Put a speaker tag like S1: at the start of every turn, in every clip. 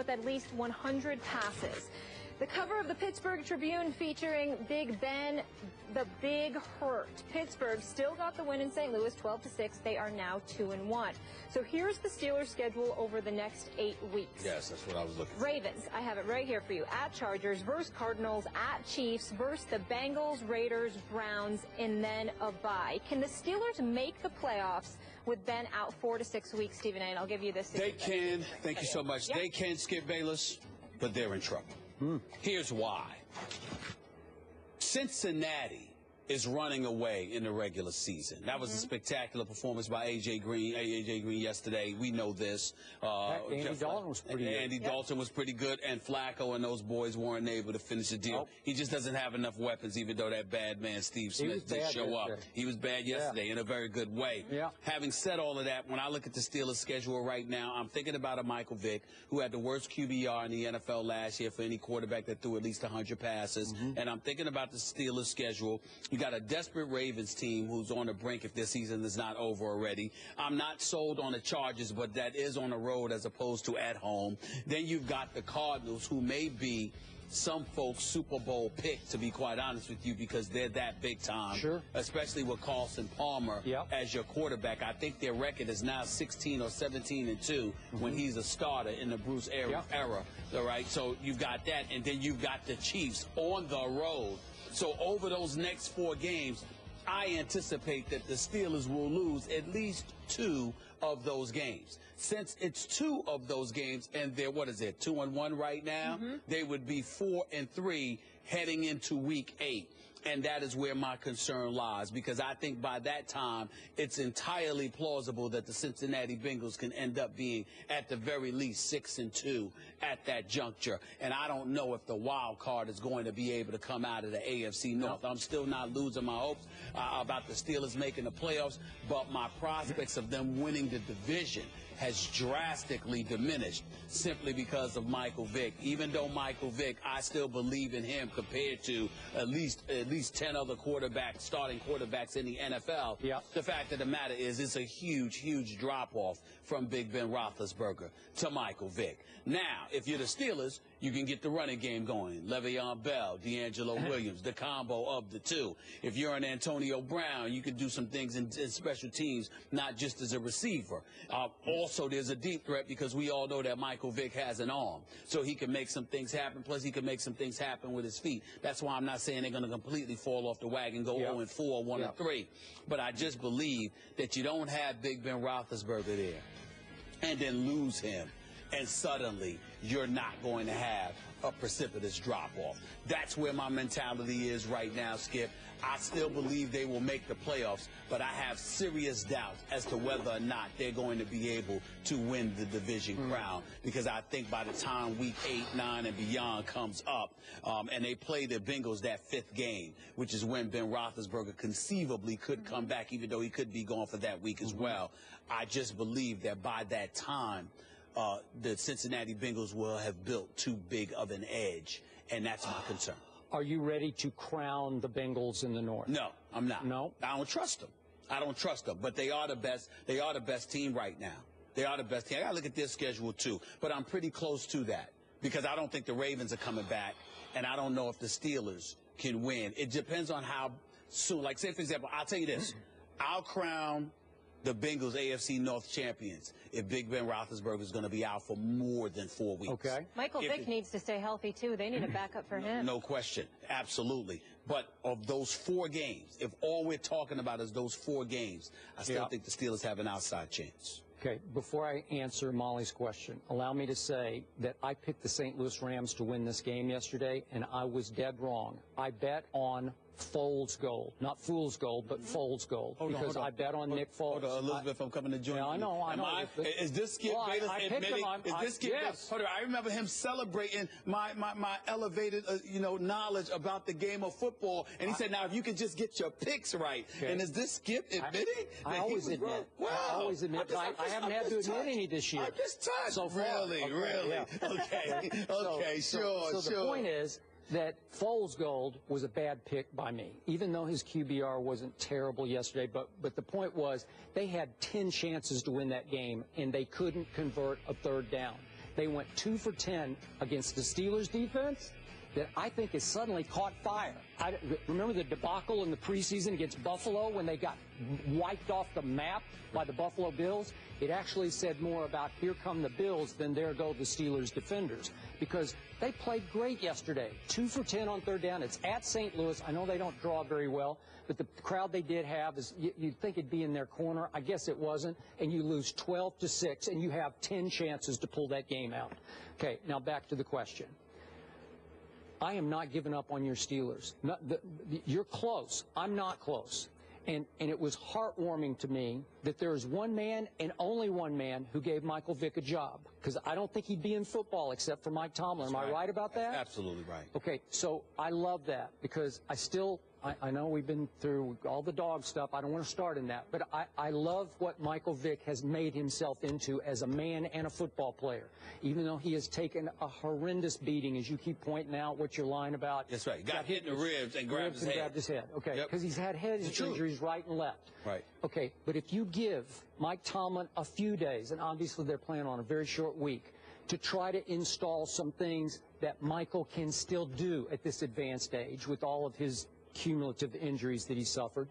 S1: with at least 100 passes. The cover of the Pittsburgh Tribune featuring Big Ben, the Big Hurt. Pittsburgh still got the win in St. Louis, 12-6. They are now 2-1. So here's the Steelers' schedule over the next 8 weeks.
S2: Yes, that's what I was looking for.
S1: Ravens, I have it right here for you. At Chargers, versus Cardinals, at Chiefs, versus the Bengals, Raiders, Browns, and then a bye. Can the Steelers make the playoffs with Ben out 4 to 6 weeks, Stephen A? And I'll give you this.
S2: They can. Thank you so much. Yep. They can, Skip Bayless, but they're in trouble. Here's why. Cincinnati is running away in the regular season. That was a spectacular performance by A.J. Green yesterday. We know this.
S3: Andy Dalton was pretty good.
S2: Andy Dalton was pretty good, and Flacco and those boys weren't able to finish the deal. He just doesn't have enough weapons, even though that bad man Steve Smith did show up. He was bad yesterday in a very good way. Having said all of that, when I look at the Steelers' schedule right now, I'm thinking about a Michael Vick, who had the worst QBR in the NFL last year for any quarterback that threw at least 100 passes. And I'm thinking about the Steelers' schedule. You got a desperate Ravens team who's on the brink if their season is not over already. I'm not sold on the Chargers, but that is on the road as opposed to at home. Then you've got the Cardinals, who may be some folks' Super Bowl pick, to be quite honest with you, because they're that big time. Especially with Carson Palmer as your quarterback. I think their record is now 16 or 17-2 when he's a starter in the Bruce era. All right, so you've got that, and then you've got the Chiefs on the road. So over those next 4 games, I anticipate that the Steelers will lose at least 2 of those games. Since it's 2 of those games, and they're, 2-1 right now, they would be 4-3 heading into Week 8. And that is where my concern lies, because I think by that time, it's entirely plausible that the Cincinnati Bengals can end up being at the very least 6-2 at that juncture. And I don't know if the wild card is going to be able to come out of the AFC North. I'm still not losing my hopes about the Steelers making the playoffs, but my prospects of them winning the division has drastically diminished simply because of Michael Vick. Even though Michael Vick, I still believe in him compared to at least 10 other starting quarterbacks in the NFL. The fact of the matter is it's a huge, huge drop-off from Big Ben Roethlisberger to Michael Vick. Now, if you're the Steelers, you can get the running game going. Le'Veon Bell, D'Angelo Williams, the combo of the two. If you're an Antonio Brown, you can do some things in special teams, not just as a receiver. Also, there's a deep threat because we all know that Michael Vick has an arm. So he can make some things happen, plus he can make some things happen with his feet. That's why I'm not saying they're going to completely fall off the wagon, go 0-4, 1-3. But I just believe that you don't have Big Ben Roethlisberger there and then lose him, and suddenly you're not going to have a precipitous drop-off. That's where my mentality is right now, Skip. I still believe they will make the playoffs, but I have serious doubts as to whether or not they're going to be able to win the division crown, because I think by the time Week 8, 9, and beyond comes up, and they play the Bengals that 5th game, which is when Ben Roethlisberger conceivably could come back, even though he could be gone for that week as well. I just believe that by that time, the Cincinnati Bengals will have built too big of an edge, and that's my concern.
S3: Are you ready to crown the Bengals in the North?
S2: No, I'm not.
S3: No?
S2: I don't trust them. I don't trust them, but they are the best. They are the best team right now. They are the best team. I got to look at their schedule, too, but I'm pretty close to that because I don't think the Ravens are coming back, and I don't know if the Steelers can win. It depends on how soon. Like, say, for example, I'll tell you this. I'll crown the Bengals AFC North champions if Big Ben Roethlisberger is going to be out for more than 4 weeks.
S3: Okay.
S1: Michael Vick needs to stay healthy, too. They need a backup for him.
S2: No question. Absolutely. But of those 4 games, if all we're talking about is those 4 games, I still think the Steelers have an outside chance.
S3: Okay. Before I answer Molly's question, allow me to say that I picked the St. Louis Rams to win this game yesterday, and I was dead wrong. I bet on Foles gold. Not Fool's gold, but Foles gold. Because I bet on Nick Foles.
S2: Hold on, Elizabeth, I'm coming to join you.
S3: I know.
S2: Is this Skip Bayless admitting? Yes. Hold on, I remember him celebrating my elevated, knowledge about the game of football. And he said, now, if you could just get your picks right. Okay. And is this Skip admitting?
S3: I always admit. Wow. I always admit. I haven't had to admit any this year.
S2: I'm just touched. So
S3: really?
S2: Yeah. Okay. Okay, sure.
S3: So the point is that Foles gold was a bad pick by me, even though his QBR wasn't terrible yesterday. But the point was they had 10 chances to win that game, and they couldn't convert a 3rd down. they went 2 for 10 against the Steelers defense that I think has suddenly caught fire. Remember the debacle in the preseason against Buffalo when they got wiped off the map by the Buffalo Bills? It actually said more about here come the Bills than there go the Steelers defenders, because they played great yesterday. 2 for 10 on third down. It's at St. Louis. I know they don't draw very well, but the crowd they did have is you'd think it'd be in their corner. I guess it wasn't, and you lose 12-6, and you have 10 chances to pull that game out. Okay, now back to the question. I am not giving up on your Steelers. You're close. I'm not close. And it was heartwarming to me that there is one man and only one man who gave Michael Vick a job, because I don't think he'd be in football except for Mike Tomlin. Am I right about that?
S2: Absolutely right.
S3: Okay, so I love that, because I know we've been through all the dog stuff. I don't want to start in that. But I love what Michael Vick has made himself into as a man and a football player, even though he has taken a horrendous beating, as you keep pointing out what you're lying about.
S2: That's right. Got hit in the ribs and grabbed his head.
S3: Okay, because he's had head injuries right and left.
S2: Right.
S3: Okay, but if you give Mike Tomlin a few days, and obviously they're playing on a very short week, to try to install some things that Michael can still do at this advanced age with all of his cumulative injuries that he suffered,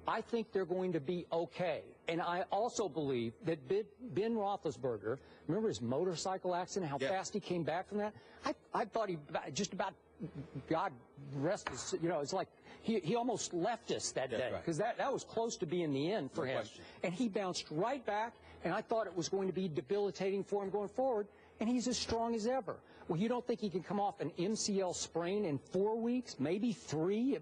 S3: I think they're going to be okay. And I also believe that Ben Roethlisberger, remember his motorcycle accident, how fast he came back from that? I thought he just about, God rest his, it's like he almost left us that day, because that was close to being the end for him. And he bounced right back, and I thought it was going to be debilitating for him going forward, and he's as strong as ever. Well, you don't think he can come off an MCL sprain in 4 weeks, maybe 3?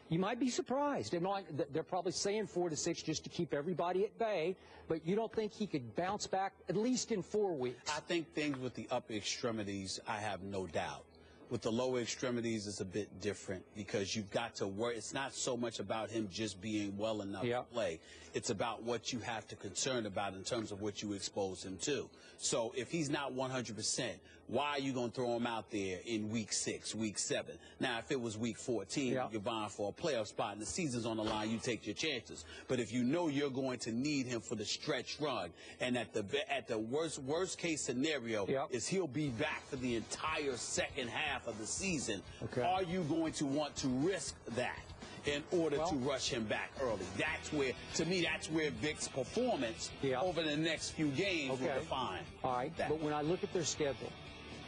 S3: You might be surprised. They're probably saying 4 to 6 just to keep everybody at bay, but you don't think he could bounce back at least in 4 weeks?
S2: I think things with the upper extremities, I have no doubt. With the lower extremities, it's a bit different, because you've got to worry. It's not so much about him just being well enough to play. It's about what you have to concern about in terms of what you expose him to. So if he's not 100%, why are you going to throw him out there in week 6, week 7? Now, if it was week 14, you're vying for a playoff spot and the season's on the line, you take your chances. But if you know you're going to need him for the stretch run, and at the worst case scenario is he'll be back for the entire second half of the season, are you going to want to risk that in order to rush him back early? That's where, to me, that's where Vick's performance over the next few games will define.
S3: All right, but when I look at their schedule,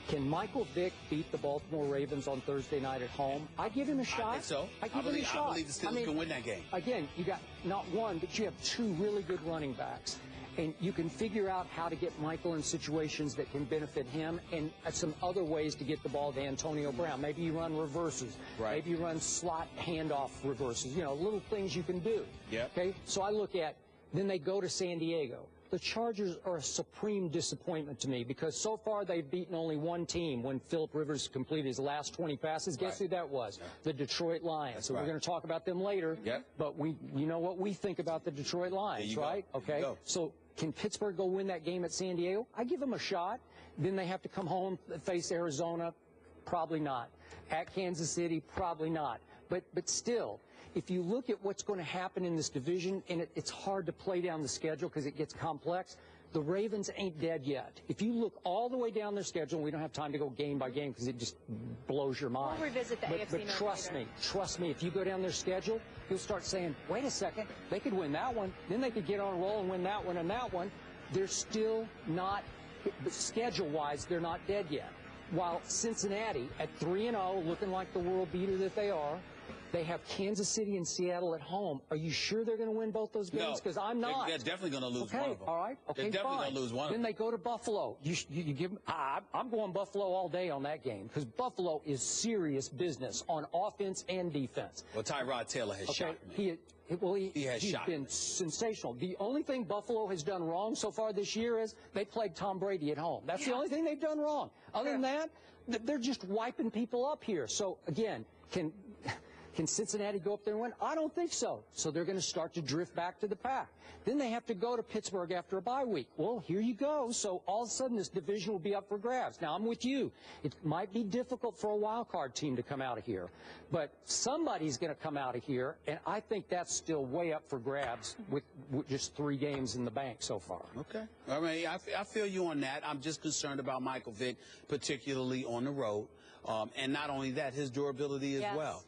S3: can Michael Vick beat the Baltimore Ravens on Thursday night at home? I give him a shot.
S2: I think so.
S3: I give him a shot.
S2: I believe the Steelers can win that game.
S3: Again, you got not one, but you have 2 really good running backs. And you can figure out how to get Michael in situations that can benefit him, and some other ways to get the ball to Antonio Brown. Maybe you run reverses. Maybe you run slot handoff reverses. Little things you can do. Okay? So I look at, then they go to San Diego. The Chargers are a supreme disappointment to me, because so far they've beaten only one team when Phillip Rivers completed his last 20 passes. Guess who that was? The Detroit Lions. So we're going to talk about them later. But you know what we think about the Detroit Lions, right? Okay. So can Pittsburgh go win that game at San Diego? I give them a shot. Then they have to come home, face Arizona. Probably not. At Kansas City, probably not. But still, if you look at what's going to happen in this division, and it's hard to play down the schedule because it gets complex, the Ravens ain't dead yet. If you look all the way down their schedule, and we don't have time to go game by game because it just blows your mind.
S1: We'll revisit the AFC
S3: But trust me, if you go down their schedule, you'll start saying, wait a second, they could win that one. Then they could get on a roll and win that one and that one. They're still not, schedule-wise, they're not dead yet. While Cincinnati, at 3-0, looking like the world beater that they are, they have Kansas City and Seattle at home. Are you sure they're going to win both those games? Because I'm not.
S2: They're definitely going to lose one of them.
S3: All right. Okay,
S2: they're definitely going to lose one of them.
S3: Then they go to Buffalo. You give them, I'm going Buffalo all day on that game, because Buffalo is serious business on offense and defense.
S2: Well, Tyrod Taylor has shocked me.
S3: He's been sensational. The only thing Buffalo has done wrong so far this year is they played Tom Brady at home. That's the only thing they've done wrong. Other than that, they're just wiping people up here. So, again, Can Cincinnati go up there and win? I don't think so. So they're going to start to drift back to the pack. Then they have to go to Pittsburgh after a bye week. Well, here you go. So all of a sudden this division will be up for grabs. Now, I'm with you. It might be difficult for a wild card team to come out of here. But somebody's going to come out of here, and I think that's still way up for grabs with just 3 games in the bank so far.
S2: Okay. All right. I feel you on that. I'm just concerned about Michael Vick, particularly on the road. And not only that, his durability as well.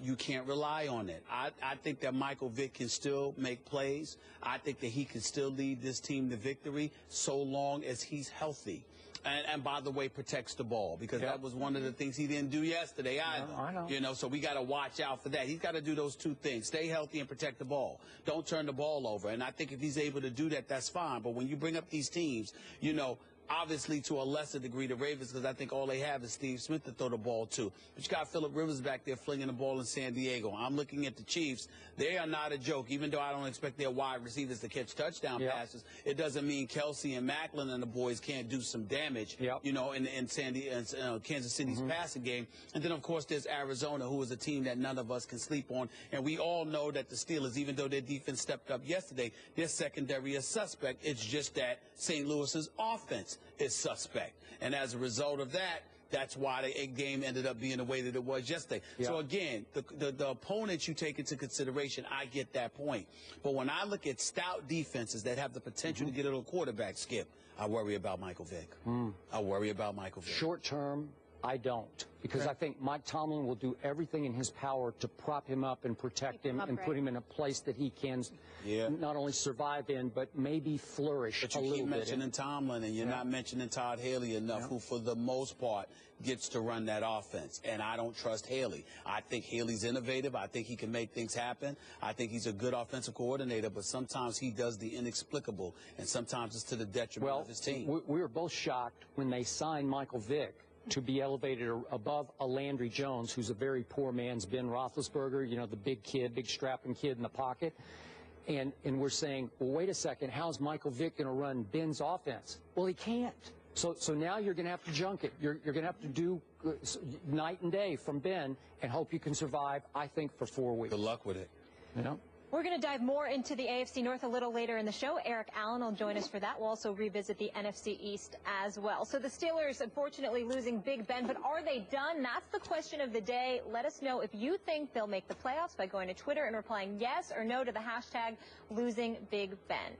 S2: You can't rely on it. I think that Michael Vick can still make plays. I think that he can still lead this team to victory so long as he's healthy. And by the way, protects the ball, because that was one of the things he didn't do yesterday either.
S3: I know.
S2: You know, so we got to watch out for that. He's got to do those 2 things: stay healthy and protect the ball. Don't turn the ball over. And I think if he's able to do that, that's fine. But when you bring up these teams, you know, obviously to a lesser degree the Ravens, because I think all they have is Steve Smith to throw the ball to. But you got Phillip Rivers back there flinging the ball in San Diego. I'm looking at the Chiefs. They are not a joke. Even though I don't expect their wide receivers to catch touchdown passes, it doesn't mean Kelsey and Macklin and the boys can't do some damage, you know, in Kansas City's passing game. And then, of course, there's Arizona, who is a team that none of us can sleep on. And we all know that the Steelers, even though their defense stepped up yesterday, their secondary is suspect. It's just that St. Louis's offense is suspect. And as a result of that, that's why the game ended up being the way that it was yesterday. So, again, the opponents you take into consideration, I get that point. But when I look at stout defenses that have the potential to get a little quarterback, Skip, I worry about Michael Vick. I worry about Michael Vick.
S3: Short term, I don't, because I think Mike Tomlin will do everything in his power to prop him up and protect him and put him in a place that he can not only survive in, but maybe flourish a little bit.
S2: But you keep mentioning Tomlin, and you're not mentioning Todd Haley enough, who for the most part gets to run that offense. And I don't trust Haley. I think Haley's innovative. I think he can make things happen. I think he's a good offensive coordinator, but sometimes he does the inexplicable, and sometimes it's to the detriment of his team.
S3: We were both shocked when they signed Michael Vick to be elevated above a Landry Jones, who's a very poor man's Ben Roethlisberger, you know, the big kid, big strapping kid in the pocket. And we're saying, well, wait a second, how's Michael Vick going to run Ben's offense? Well, he can't. So now you're going to have to junk it. You're going to have to do night and day from Ben and hope you can survive, I think, for 4 weeks.
S2: Good luck with it.
S3: You know?
S1: We're going to dive more into the AFC North a little later in the show. Eric Allen will join us for that. We'll also revisit the NFC East as well. So the Steelers, unfortunately, losing Big Ben, but are they done? That's the question of the day. Let us know if you think they'll make the playoffs by going to Twitter and replying yes or no to the hashtag losing Big Ben.